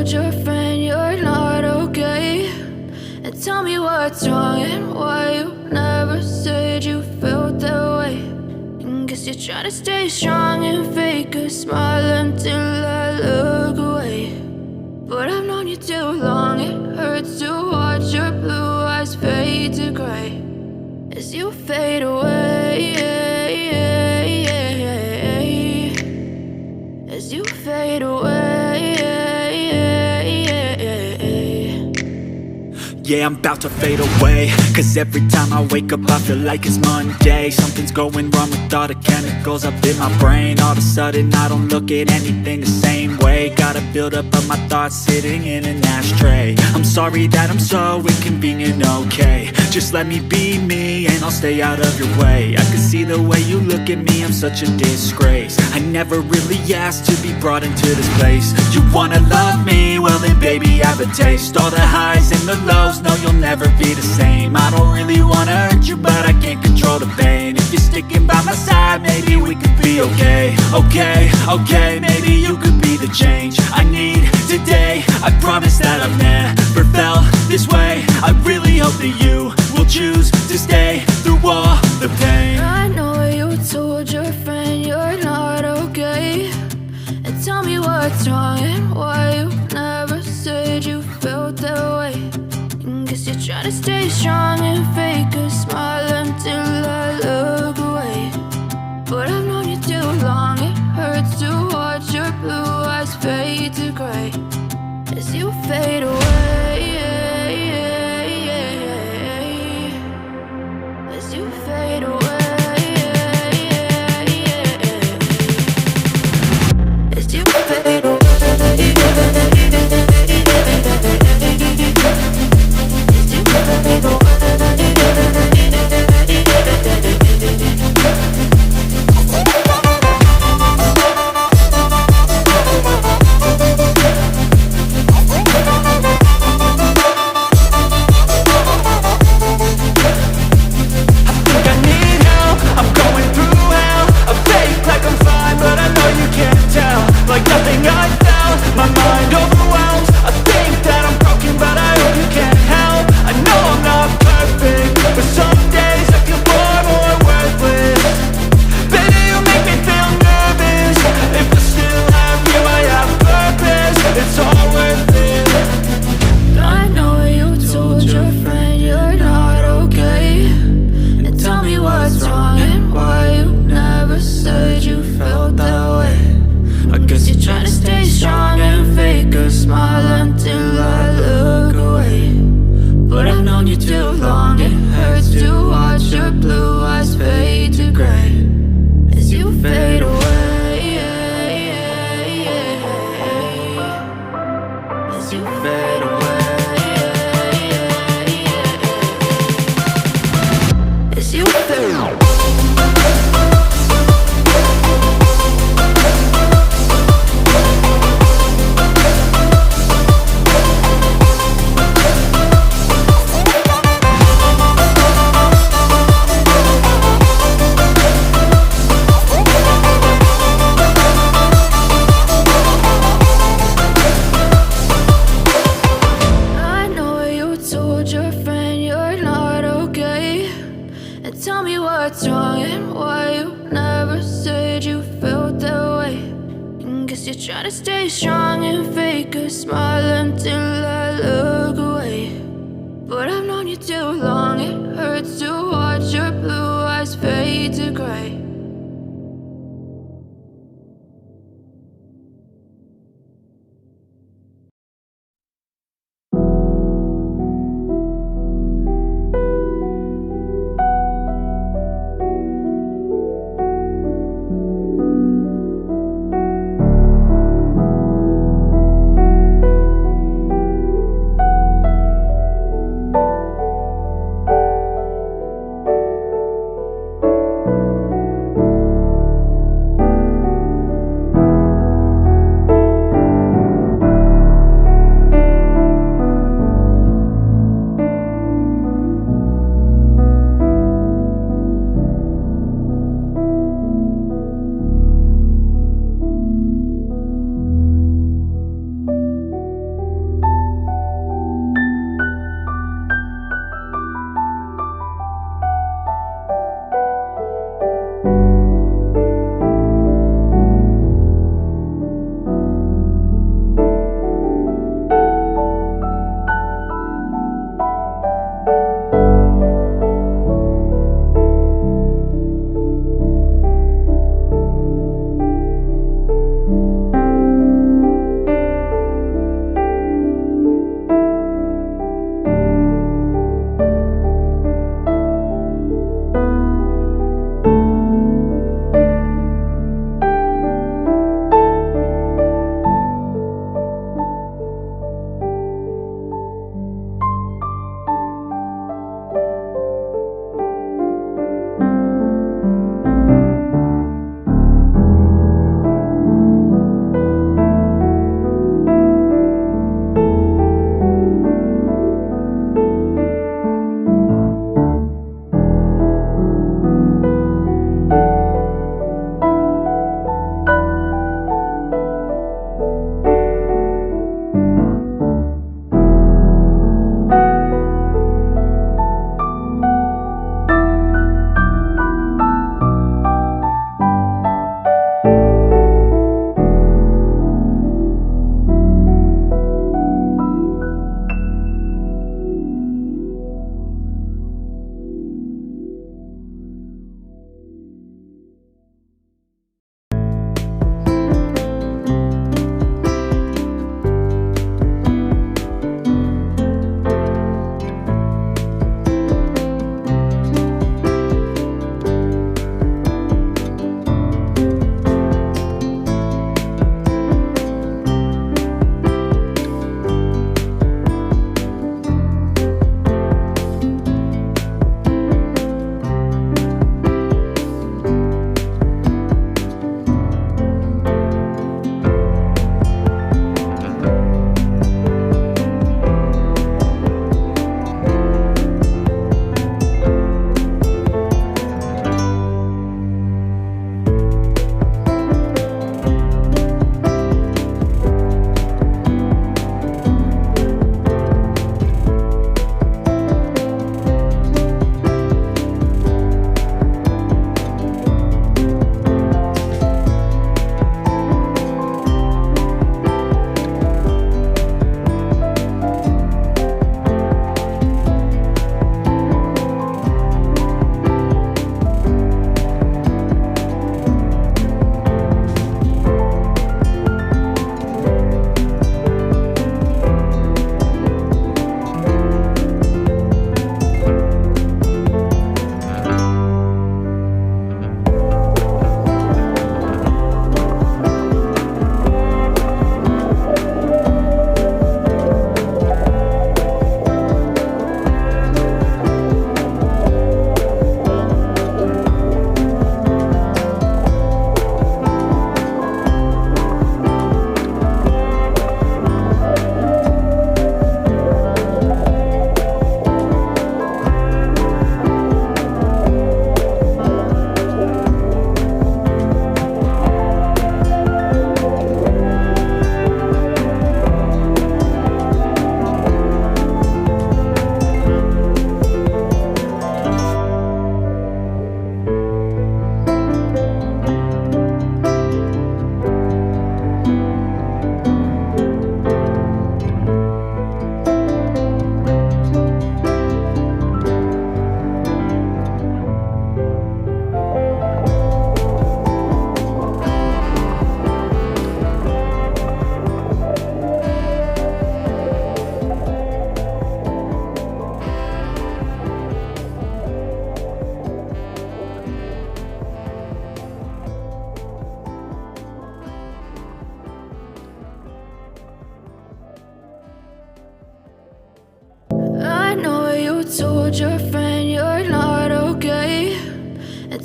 told your friend you're not okay? And tell me what's wrong and why you never said you felt that way. And guess you're trying to stay strong and fake a smile until I look away. But I've known you too long, it hurts to watch your blue eyes fade to gray as you fade away, as you fade away. Yeah, I'm about to fade away, cause every time I wake up I feel like it's Monday. Something's going wrong with all the chemicals up in my brain. All of a sudden I don't look at anything the same way. Got a buildup of my thoughts sitting in an ashtray. I'm sorry that I'm so inconvenient, okay? Just let me be me and I'll stay out of your way. I can see the way you look at me, I'm such a disgrace. I never really asked to be brought into this place. You wanna love me? Well then baby, have a taste. All the highs and the lows, no, you'll never be the same. I don't really wanna hurt you, but I can't control the pain. If you're sticking by my side, maybe we could be okay. Okay, maybe you could be the change I need today. I promise that I've never felt this way. I really hope that you will choose to stay through all the pain. I know you told your friend you're not okay. And tell me what's wrong and why you never said you felt that way. Guess you're trying to stay strong and fake a smile until I look away. But I've known you too long, it hurts to watch your blue eyes fade to gray as you fade away, as you fade away, as you fade away.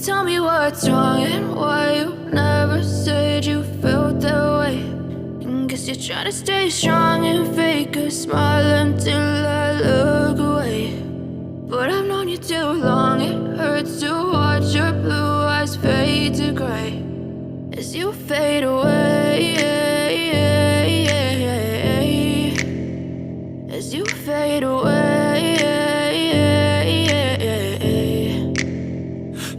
tell me what's wrong and why you never said you felt that way. And guess you're trying to stay strong and fake a smile until I look away. But I've known you too long, it hurts to watch your blue eyes fade to gray as you fade away, as you fade away.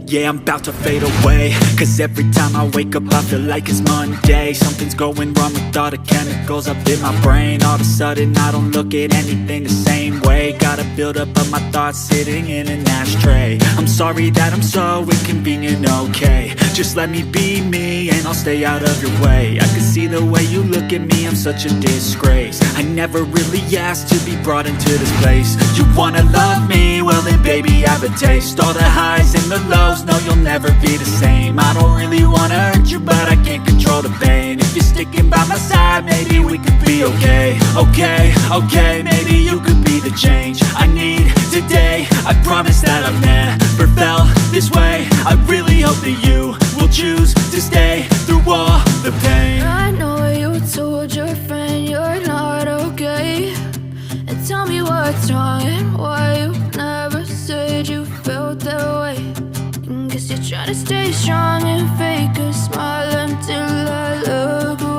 Yeah, I'm about to fade away, cause every time I wake up I feel like it's Monday. Something's going wrong with all the chemicals up in my brain. All of a sudden I don't look at anything the same way. Got a build up of my thoughts sitting in an ashtray. I'm sorry that I'm so inconvenient, okay. Just let me be me and I'll stay out of your way. I can see the way you look at me, I'm such a disgrace. I never really asked to be brought into this place. You wanna love me? Well then baby I have a taste. All the highs and the lows, no you'll never be the same. I don't really wanna hurt you but I can't control the pain. If you're sticking by my side maybe we could be okay. Okay, maybe you could be the change I need today. I promise that I've never felt this way. I really hope that you will choose to stay through all the pain. I know you told your friend you're not okay, and tell me what's wrong and why you never said you felt that way. And guess you're trying to stay strong and fake a smile until I look away.